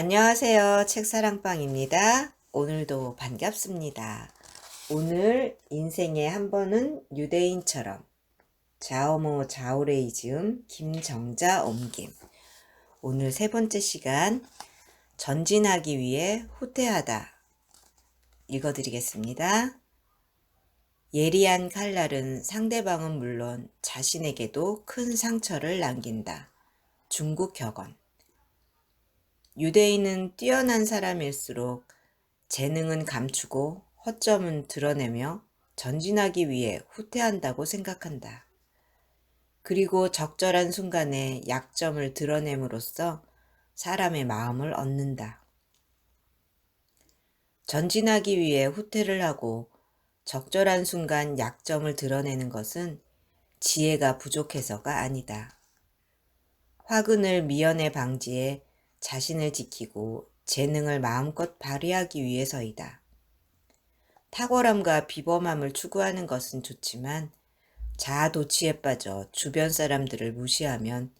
안녕하세요. 책사랑방입니다. 오늘도 반갑습니다. 오늘 인생에 한 번은 유대인처럼 자오모 자오레이즘 김정자 옮김. 오늘 세 번째 시간 전진하기 위해 후퇴하다 읽어드리겠습니다. 예리한 칼날은 상대방은 물론 자신에게도 큰 상처를 남긴다. 중국 격언. 유대인은 뛰어난 사람일수록 재능은 감추고 허점은 드러내며 전진하기 위해 후퇴한다고 생각한다. 그리고 적절한 순간에 약점을 드러냄으로써 사람의 마음을 얻는다. 전진하기 위해 후퇴를 하고 적절한 순간 약점을 드러내는 것은 지혜가 부족해서가 아니다. 화근을 미연에 방지해 자신을 지키고 재능을 마음껏 발휘하기 위해서이다. 탁월함과 비범함을 추구하는 것은 좋지만 자아도취에 빠져 주변 사람들을 무시하면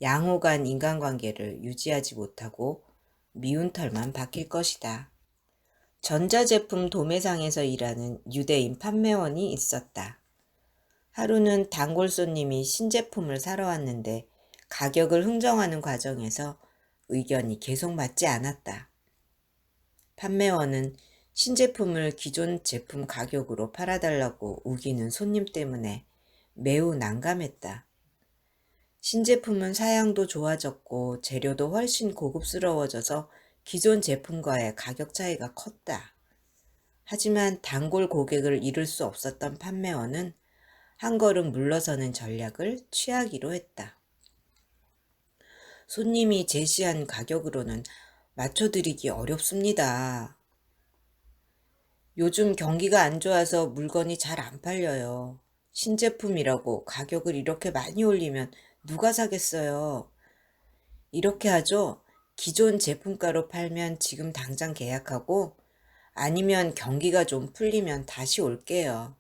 양호간 인간관계를 유지하지 못하고 미운 털만 박힐 것이다. 전자제품 도매상에서 일하는 유대인 판매원이 있었다. 하루는 단골 손님이 신제품을 사러 왔는데 가격을 흥정하는 과정에서 의견이 계속 맞지 않았다. 판매원은 신제품을 기존 제품 가격으로 팔아달라고 우기는 손님 때문에 매우 난감했다. 신제품은 사양도 좋아졌고 재료도 훨씬 고급스러워져서 기존 제품과의 가격 차이가 컸다. 하지만 단골 고객을 잃을 수 없었던 판매원은 한 걸음 물러서는 전략을 취하기로 했다. 손님이 제시한 가격으로는 맞춰드리기 어렵습니다. 요즘 경기가 안 좋아서 물건이 잘 안 팔려요. 신제품이라고 가격을 이렇게 많이 올리면 누가 사겠어요? 이렇게 하죠. 기존 제품가로 팔면 지금 당장 계약하고 아니면 경기가 좀 풀리면 다시 올게요.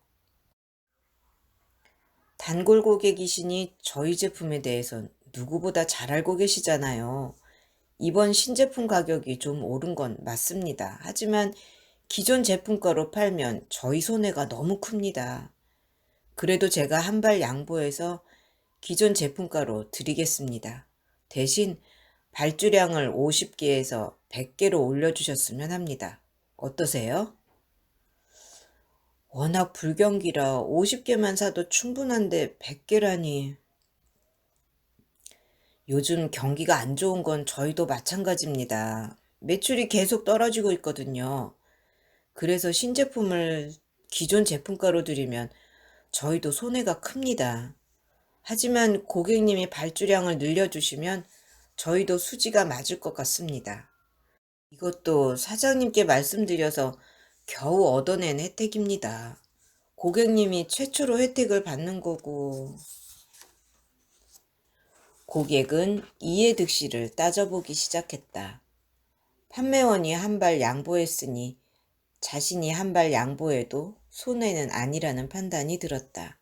단골 고객이시니 저희 제품에 대해선 누구보다 잘 알고 계시잖아요. 이번 신제품 가격이 좀 오른 건 맞습니다. 하지만 기존 제품가로 팔면 저희 손해가 너무 큽니다. 그래도 제가 한 발 양보해서 기존 제품가로 드리겠습니다. 대신 발주량을 50개에서 100개로 올려주셨으면 합니다. 어떠세요? 워낙 불경기라 50개만 사도 충분한데 100개라니. 요즘 경기가 안 좋은 건 저희도 마찬가지입니다. 매출이 계속 떨어지고 있거든요. 그래서 신제품을 기존 제품가로 드리면 저희도 손해가 큽니다. 하지만 고객님이 발주량을 늘려주시면 저희도 수지가 맞을 것 같습니다. 이것도 사장님께 말씀드려서 겨우 얻어낸 혜택입니다. 고객님이 최초로 혜택을 받는 거고. 고객은 이해득실을 따져보기 시작했다. 판매원이 한 발 양보했으니 자신이 한 발 양보해도 손해는 아니라는 판단이 들었다.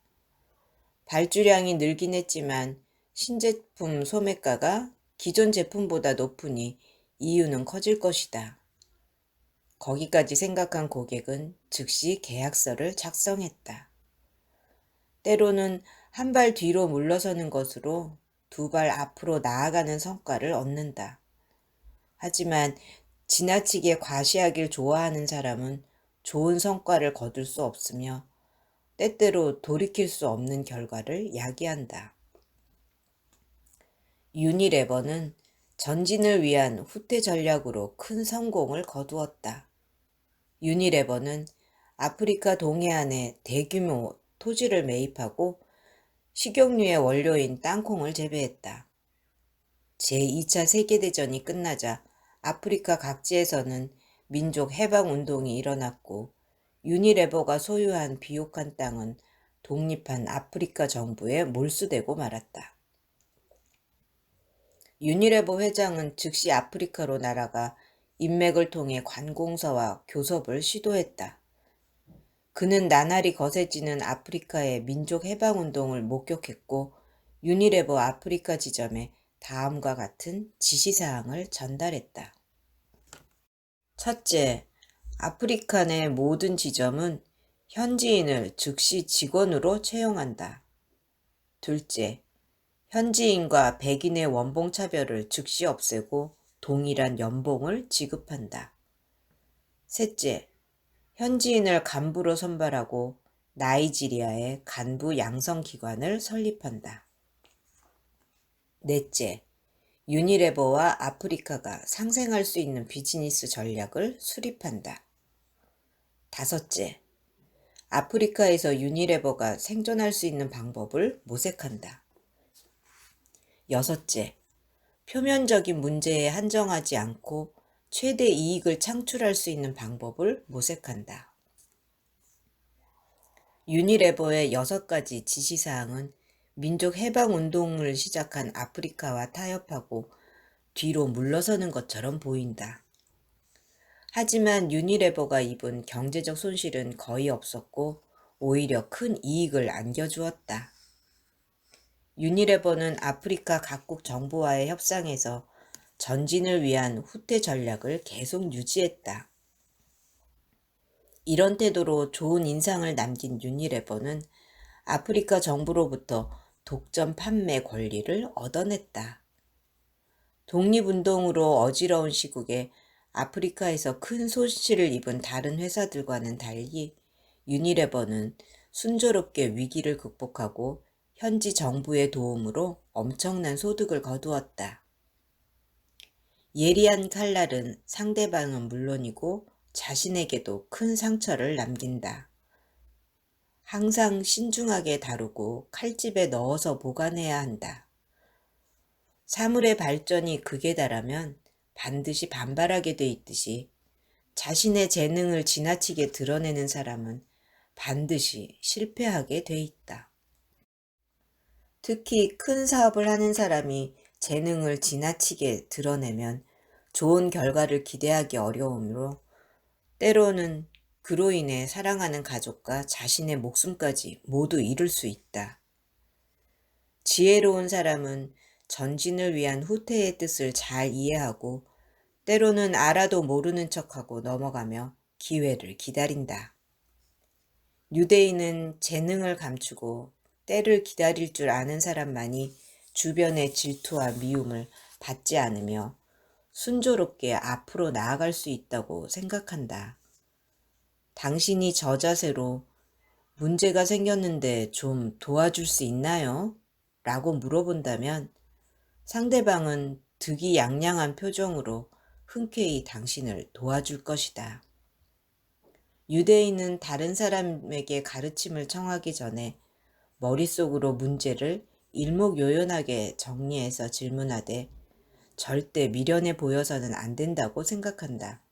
발주량이 늘긴 했지만 신제품 소매가가 기존 제품보다 높으니 이유는 커질 것이다. 거기까지 생각한 고객은 즉시 계약서를 작성했다. 때로는 한 발 뒤로 물러서는 것으로 두 발 앞으로 나아가는 성과를 얻는다. 하지만 지나치게 과시하길 좋아하는 사람은 좋은 성과를 거둘 수 없으며 때때로 돌이킬 수 없는 결과를 야기한다. 유니레버는 전진을 위한 후퇴 전략으로 큰 성공을 거두었다. 유니레버는 아프리카 동해안에 대규모 토지를 매입하고 식용유의 원료인 땅콩을 재배했다. 제2차 세계대전이 끝나자 아프리카 각지에서는 민족 해방 운동이 일어났고 유니레버가 소유한 비옥한 땅은 독립한 아프리카 정부에 몰수되고 말았다. 유니레버 회장은 즉시 아프리카로 날아가 인맥을 통해 관공서와 교섭을 시도했다. 그는 나날이 거세지는 아프리카의 민족 해방 운동을 목격했고 유니레버 아프리카 지점에 다음과 같은 지시사항을 전달했다. 첫째, 아프리카 내 모든 지점은 현지인을 즉시 직원으로 채용한다. 둘째, 현지인과 백인의 원봉 차별을 즉시 없애고 동일한 연봉을 지급한다. 셋째, 현지인을 간부로 선발하고 나이지리아의 간부 양성 기관을 설립한다. 넷째, 유니레버와 아프리카가 상생할 수 있는 비즈니스 전략을 수립한다. 다섯째, 아프리카에서 유니레버가 생존할 수 있는 방법을 모색한다. 여섯째, 표면적인 문제에 한정하지 않고 최대 이익을 창출할 수 있는 방법을 모색한다. 유니레버의 6가지 지시사항은 민족 해방 운동을 시작한 아프리카와 타협하고 뒤로 물러서는 것처럼 보인다. 하지만 유니레버가 입은 경제적 손실은 거의 없었고 오히려 큰 이익을 안겨주었다. 유니레버는 아프리카 각국 정부와의 협상에서 전진을 위한 후퇴 전략을 계속 유지했다. 이런 태도로 좋은 인상을 남긴 유니레버는 아프리카 정부로부터 독점 판매 권리를 얻어냈다. 독립운동으로 어지러운 시국에 아프리카에서 큰 손실을 입은 다른 회사들과는 달리 유니레버는 순조롭게 위기를 극복하고 현지 정부의 도움으로 엄청난 소득을 거두었다. 예리한 칼날은 상대방은 물론이고 자신에게도 큰 상처를 남긴다. 항상 신중하게 다루고 칼집에 넣어서 보관해야 한다. 사물의 발전이 극에 달하면 반드시 반발하게 돼 있듯이 자신의 재능을 지나치게 드러내는 사람은 반드시 실패하게 돼 있다. 특히 큰 사업을 하는 사람이 재능을 지나치게 드러내면 좋은 결과를 기대하기 어려우므로 때로는 그로 인해 사랑하는 가족과 자신의 목숨까지 모두 잃을 수 있다. 지혜로운 사람은 전진을 위한 후퇴의 뜻을 잘 이해하고 때로는 알아도 모르는 척하고 넘어가며 기회를 기다린다. 유대인은 재능을 감추고 때를 기다릴 줄 아는 사람만이 주변의 질투와 미움을 받지 않으며 순조롭게 앞으로 나아갈 수 있다고 생각한다. 당신이 저 자세로 문제가 생겼는데 좀 도와줄 수 있나요? 라고 물어본다면 상대방은 득이양양한 표정으로 흔쾌히 당신을 도와줄 것이다. 유대인은 다른 사람에게 가르침을 청하기 전에 머릿속으로 문제를 일목요연하게 정리해서 질문하되 절대 미련해 보여서는 안 된다고 생각한다.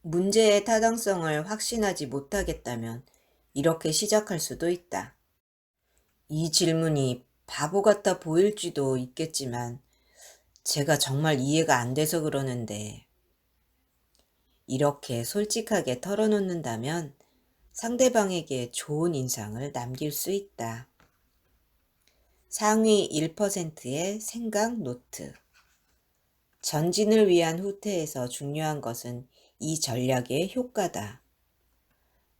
문제의 타당성을 확신하지 못하겠다면 이렇게 시작할 수도 있다. 이 질문이 바보 같아 보일지도 있겠지만 제가 정말 이해가 안 돼서 그러는데 이렇게 솔직하게 털어놓는다면 상대방에게 좋은 인상을 남길 수 있다. 상위 1%의 생각 노트. 전진을 위한 후퇴에서 중요한 것은 이 전략의 효과다.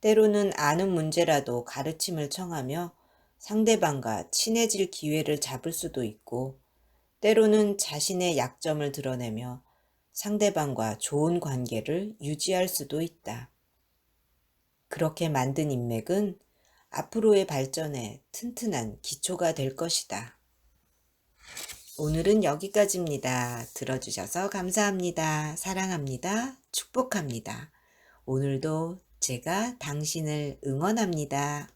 때로는 아는 문제라도 가르침을 청하며 상대방과 친해질 기회를 잡을 수도 있고, 때로는 자신의 약점을 드러내며 상대방과 좋은 관계를 유지할 수도 있다. 그렇게 만든 인맥은 앞으로의 발전에 튼튼한 기초가 될 것이다. 오늘은 여기까지입니다. 들어주셔서 감사합니다. 사랑합니다. 축복합니다. 오늘도 제가 당신을 응원합니다.